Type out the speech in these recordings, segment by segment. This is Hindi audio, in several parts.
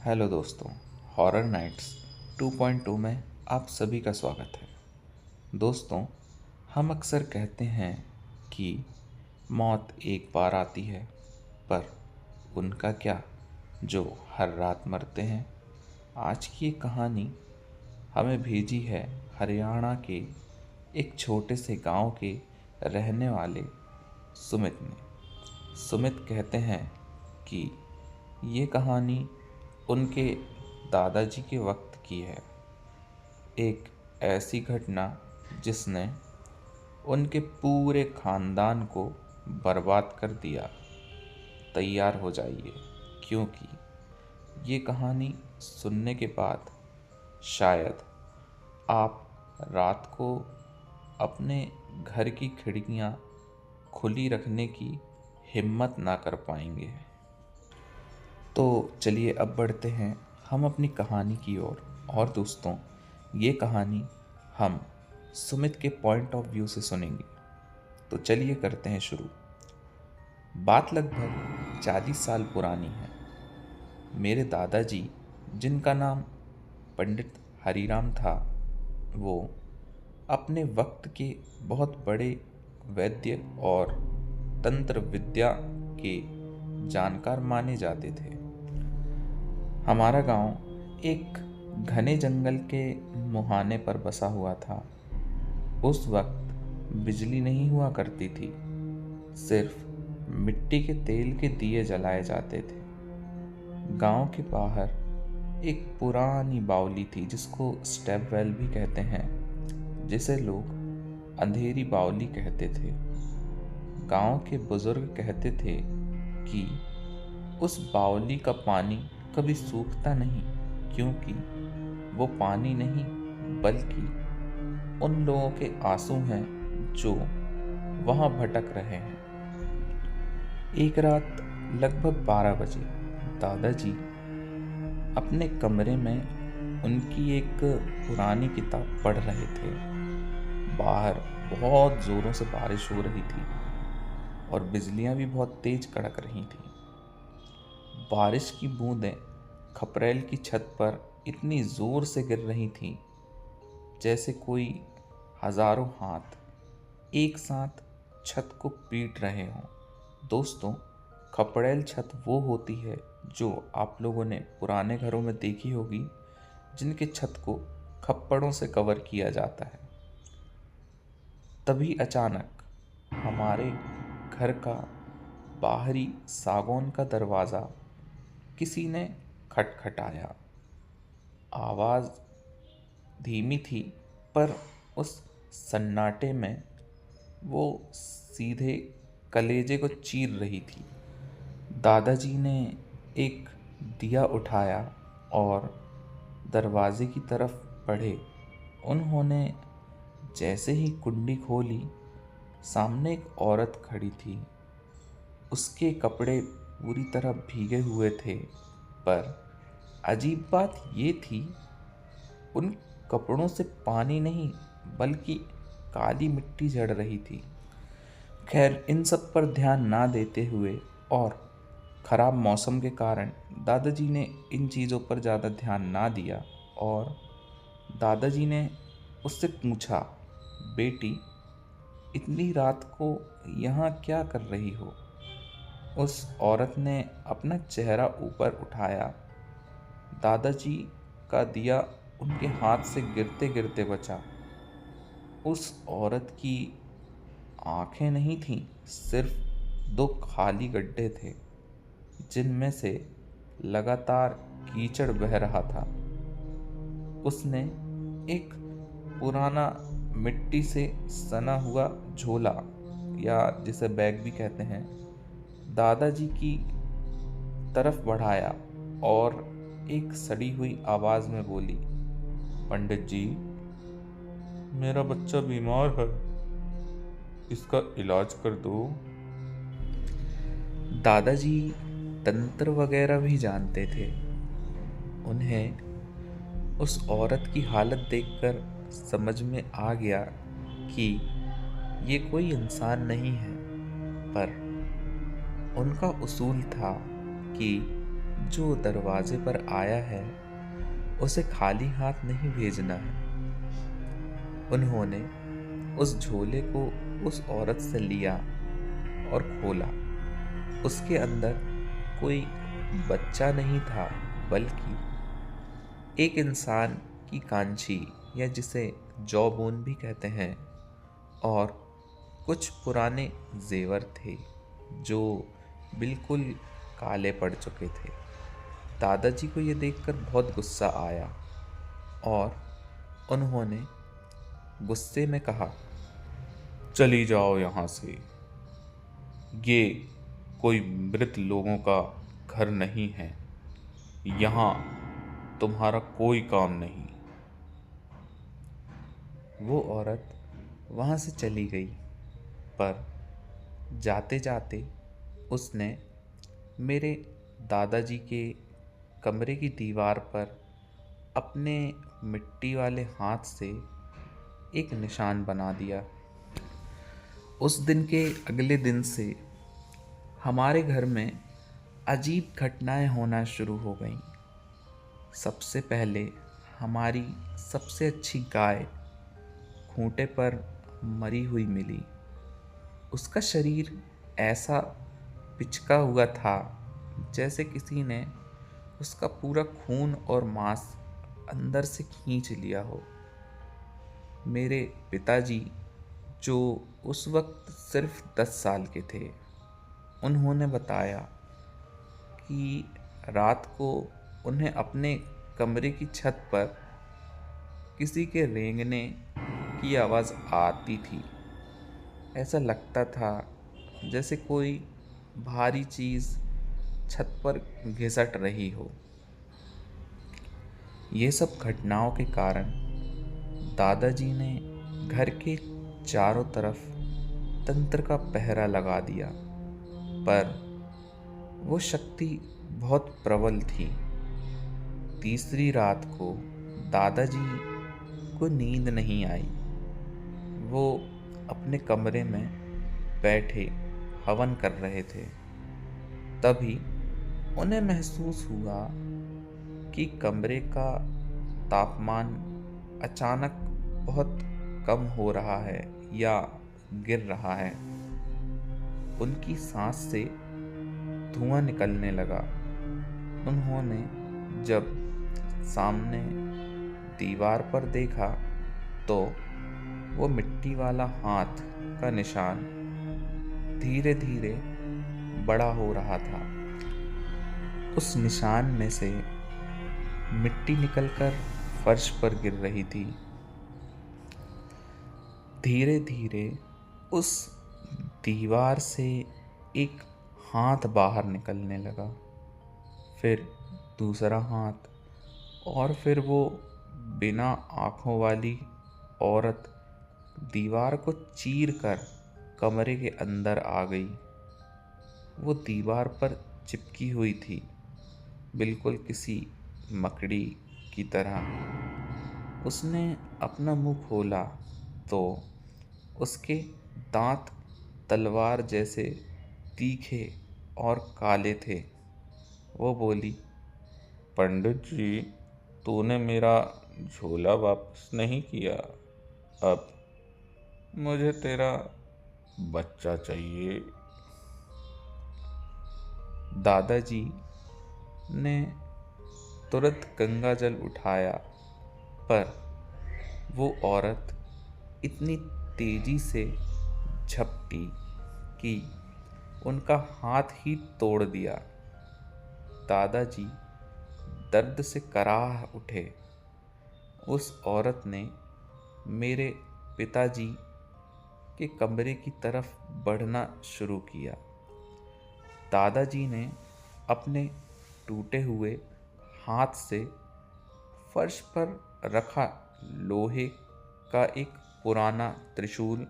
हेलो दोस्तों, हॉरर नाइट्स 2.2 में आप सभी का स्वागत है। दोस्तों, हम अक्सर कहते हैं कि मौत एक बार आती है, पर उनका क्या जो हर रात मरते हैं। आज की ये कहानी हमें भेजी है हरियाणा के एक छोटे से गांव के रहने वाले सुमित ने। सुमित कहते हैं कि ये कहानी उनके दादाजी के वक्त की है। एक ऐसी घटना जिसने उनके पूरे खानदान को बर्बाद कर दिया। तैयार हो जाइए, क्योंकि ये कहानी सुनने के बाद शायद आप रात को अपने घर की खिड़कियां खुली रखने की हिम्मत ना कर पाएंगे। तो चलिए अब बढ़ते हैं हम अपनी कहानी की ओर। और दोस्तों, ये कहानी हम सुमित के पॉइंट ऑफ व्यू से सुनेंगे। तो चलिए करते हैं शुरू। बात लगभग 40 साल पुरानी है। मेरे दादाजी, जिनका नाम पंडित हरिराम था, वो अपने वक्त के बहुत बड़े वैद्य और तंत्र विद्या के जानकार माने जाते थे। हमारा गांव एक घने जंगल के मुहाने पर बसा हुआ था। उस वक्त बिजली नहीं हुआ करती थी, सिर्फ मिट्टी के तेल के दिए जलाए जाते थे। गांव के बाहर एक पुरानी बावली थी जिसको स्टेप वेल भी कहते हैं, जिसे लोग अंधेरी बावली कहते थे। गांव के बुजुर्ग कहते थे कि उस बावली का पानी कभी सूखता नहीं, क्योंकि वो पानी नहीं बल्कि उन लोगों के आंसू हैं जो वहां भटक रहे हैं। एक रात लगभग 12 बजे दादाजी अपने कमरे में उनकी एक पुरानी किताब पढ़ रहे थे। बाहर बहुत जोरों से बारिश हो रही थी और बिजलियां भी बहुत तेज कड़क रही थी। बारिश की बूंदें खपरेल की छत पर इतनी जोर से गिर रही थी जैसे कोई हजारों हाथ एक साथ छत को पीट रहे हों। दोस्तों, खपरेल छत वो होती है जो आप लोगों ने पुराने घरों में देखी होगी, जिनके छत को खप्पड़ों से कवर किया जाता है। तभी अचानक हमारे घर का बाहरी सागौन का दरवाज़ा किसी ने खटखटाया। आवाज़ धीमी थी, पर उस सन्नाटे में वो सीधे कलेजे को चीर रही थी। दादाजी ने एक दिया उठाया और दरवाजे की तरफ बढ़े। उन्होंने जैसे ही कुंडी खोली, सामने एक औरत खड़ी थी। उसके कपड़े पूरी तरह भीगे हुए थे, पर अजीब बात ये थी, उन कपड़ों से पानी नहीं बल्कि काली मिट्टी झड़ रही थी। खैर, इन सब पर ध्यान ना देते हुए और ख़राब मौसम के कारण दादाजी ने इन चीज़ों पर ज़्यादा ध्यान ना दिया और दादाजी ने उससे पूछा, बेटी, इतनी रात को यहाँ क्या कर रही हो? उस औरत ने अपना चेहरा ऊपर उठाया। दादाजी का दिया उनके हाथ से गिरते गिरते बचा। उस औरत की आंखें नहीं थीं, सिर्फ 2 खाली गड्ढे थे, जिनमें से लगातार कीचड़ बह रहा था। उसने एक पुराना मिट्टी से सना हुआ झोला, या जिसे बैग भी कहते हैं, दादाजी की तरफ बढ़ाया और एक सड़ी हुई आवाज में बोली, पंडित जी, मेरा बच्चा बीमार है, इसका इलाज कर दो। दादाजी तंत्र वगैरह भी जानते थे। उन्हें उस औरत की हालत देखकर समझ में आ गया कि ये कोई इंसान नहीं है, पर उनका उसूल था कि जो दरवाजे पर आया है उसे खाली हाथ नहीं भेजना है। उन्होंने उस झोले को उस औरत से लिया और खोला। उसके अंदर कोई बच्चा नहीं था, बल्कि एक इंसान की कांची, या जिसे जॉबोन भी कहते हैं, और कुछ पुराने जेवर थे जो बिल्कुल काले पड़ चुके थे। दादाजी को ये देखकर बहुत गुस्सा आया और उन्होंने गुस्से में कहा, चली जाओ यहाँ से। ये कोई मृत लोगों का घर नहीं है। यहाँ तुम्हारा कोई काम नहीं। वो औरत वहाँ से चली गई, पर जाते जाते उसने मेरे दादाजी के कमरे की दीवार पर अपने मिट्टी वाले हाथ से एक निशान बना दिया। उस दिन के अगले दिन से हमारे घर में अजीब घटनाएं होना शुरू हो गईं। सबसे पहले हमारी सबसे अच्छी गाय खूंटे पर मरी हुई मिली। उसका शरीर ऐसा पिचका हुआ था जैसे किसी ने उसका पूरा खून और मांस अंदर से खींच लिया हो। मेरे पिताजी, जो उस वक्त सिर्फ 10 साल के थे, उन्होंने बताया कि रात को उन्हें अपने कमरे की छत पर किसी के रेंगने की आवाज़ आती थी। ऐसा लगता था जैसे कोई भारी चीज़ छत पर घिसट रही हो। ये सब घटनाओं के कारण दादाजी ने घर के चारों तरफ तंत्र का पहरा लगा दिया, पर वो शक्ति बहुत प्रबल थी। तीसरी रात को दादाजी को नींद नहीं आई। वो अपने कमरे में बैठे हवन कर रहे थे। तभी उन्हें महसूस हुआ कि कमरे का तापमान अचानक बहुत कम हो रहा है या गिर रहा है। उनकी सांस से धुआं निकलने लगा। उन्होंने जब सामने दीवार पर देखा तो वो मिट्टी वाला हाथ का निशान धीरे धीरे बड़ा हो रहा था। उस निशान में से मिट्टी निकलकर फर्श पर गिर रही थी। धीरे धीरे उस दीवार से एक हाथ बाहर निकलने लगा, फिर दूसरा हाथ, और फिर वो बिना आँखों वाली औरत दीवार को चीर कर कमरे के अंदर आ गई। वो दीवार पर चिपकी हुई थी, बिल्कुल किसी मकड़ी की तरह। उसने अपना मुंह खोला तो उसके दांत तलवार जैसे तीखे और काले थे। वो बोली, पंडित जी, तूने मेरा झोला वापस नहीं किया। अब मुझे तेरा बच्चा चाहिए। दादाजी ने तुरंत गंगा जल उठाया, पर वो औरत इतनी तेजी से झपटी कि उनका हाथ ही तोड़ दिया। दादाजी दर्द से कराह उठे। उस औरत ने मेरे पिताजी के कमरे की तरफ बढ़ना शुरू किया। दादाजी ने अपने टूटे हुए हाथ से फर्श पर रखा लोहे का एक पुराना त्रिशूल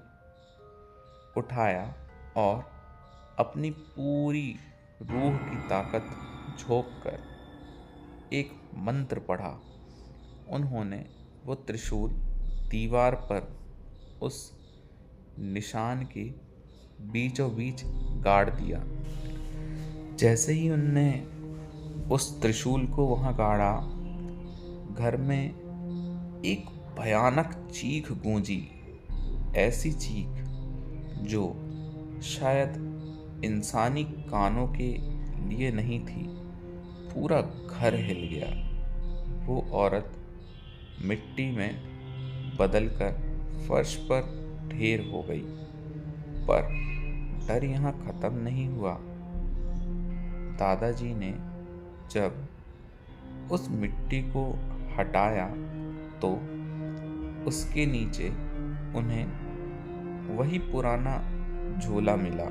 उठाया और अपनी पूरी रूह की ताकत झोंक कर एक मंत्र पढ़ा। उन्होंने वो त्रिशूल दीवार पर उस निशान के बीचों बीच गाड़ दिया। जैसे ही उनने उस त्रिशूल को वहां गाड़ा। घर में एक भयानक चीख गूंजी, ऐसी चीख जो शायद इंसानी कानों के लिए नहीं थी। पूरा घर हिल गया। वो औरत मिट्टी में बदलकर फर्श पर ढेर हो गई। पर डर यहाँ खत्म नहीं हुआ। दादाजी ने जब उस मिट्टी को हटाया तो उसके नीचे उन्हें वही पुराना झोला मिला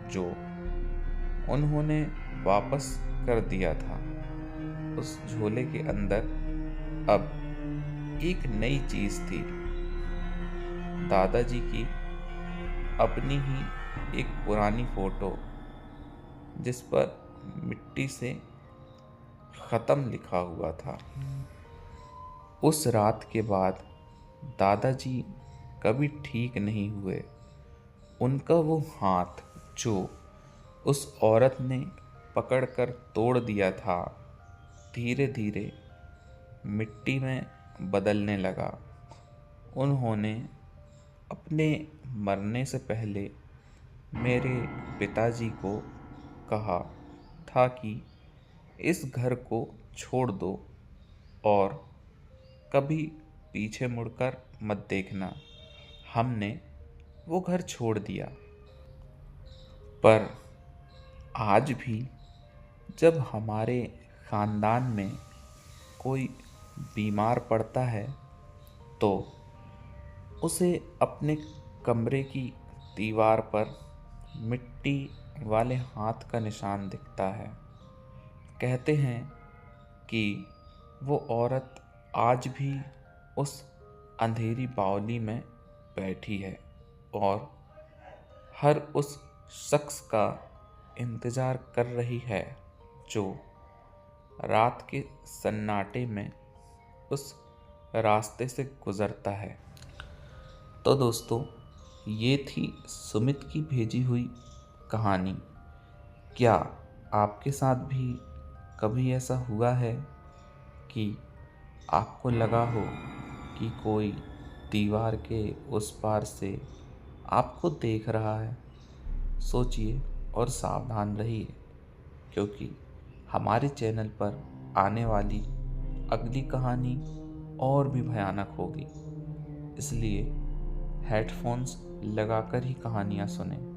जो उन्होंने वापस कर दिया था। उस झोले के अंदर अब एक नई चीज थी। दादाजी की अपनी ही एक पुरानी फोटो, जिस पर मिट्टी से खत्म लिखा हुआ था। उस रात के बाद दादाजी कभी ठीक नहीं हुए। उनका वो हाथ जो उस औरत ने पकड़कर तोड़ दिया था, धीरे धीरे मिट्टी में बदलने लगा। उन्होंने अपने मरने से पहले मेरे पिताजी को कहा था कि इस घर को छोड़ दो और कभी पीछे मुड़कर मत देखना। हमने वो घर छोड़ दिया। पर आज भी जब हमारे ख़ानदान में कोई बीमार पड़ता है तो उसे अपने कमरे की दीवार पर मिट्टी वाले हाथ का निशान दिखता है। कहते हैं कि वो औरत आज भी उस अंधेरी बावली में बैठी है और हर उस शख्स का इंतज़ार कर रही है जो रात के सन्नाटे में उस रास्ते से गुज़रता है। तो दोस्तों, ये थी सुमित की भेजी हुई कहानी। क्या आपके साथ भी कभी ऐसा हुआ है कि आपको लगा हो कि कोई दीवार के उस पार से आपको देख रहा है? सोचिए और सावधान रहिए, क्योंकि हमारे चैनल पर आने वाली अगली कहानी और भी भयानक होगी। इसलिए हेडफोन्स लगाकर ही कहानियाँ सुनें।